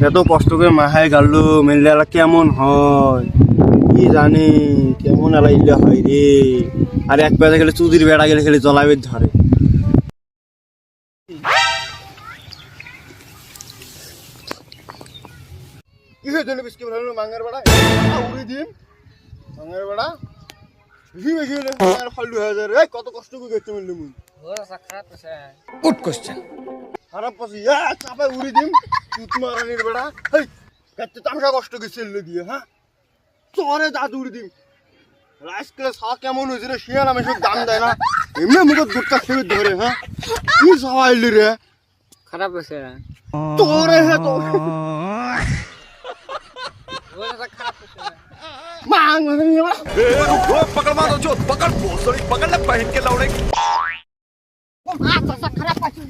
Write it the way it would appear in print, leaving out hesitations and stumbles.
এত কষ্ট করে মাহায় গেল মেলে এলা কেমন হয় কি জানি, কেমন এলা ইল্লা হয় রে। আর এক পেজে গেলে চুদির বেড়া গেলে খেলে জলাবের ধরে। কি হয়েছে বিস্কি ভালো মাঙ্গার বেড়া উড়ি দিন মাঙ্গার বেড়া বেশি বেশি হলে ফাল্লু হয়ে যায় রে। কত কষ্ট করে গেছে মিললে মুই গুড কোশ্চেন। খারাপ পাচ্ছি চাপায় উড়ি দিম তুত মারানির বেড়া। হেই গাছে তামসা কষ্ট গেছে দিয়ে হ্যাঁ চরে দাঁত উড়ি দিম। রাইসকেলে চা কেমন হয়েছে রে শিয়াল আমি সব দাম দেয় না এমনি মুখে দুধটা খেয়ে ধরে। হ্যাঁ কি চাওয়াইলি রে খারাপ হয়েছে তোরে হ্যাঁ তো খারাপ হয়েছে মাং पकड़ मारो जो पकड़ भोसड़ी पकड़ ले पहन के लौड़े খারাপ পাচ্ছি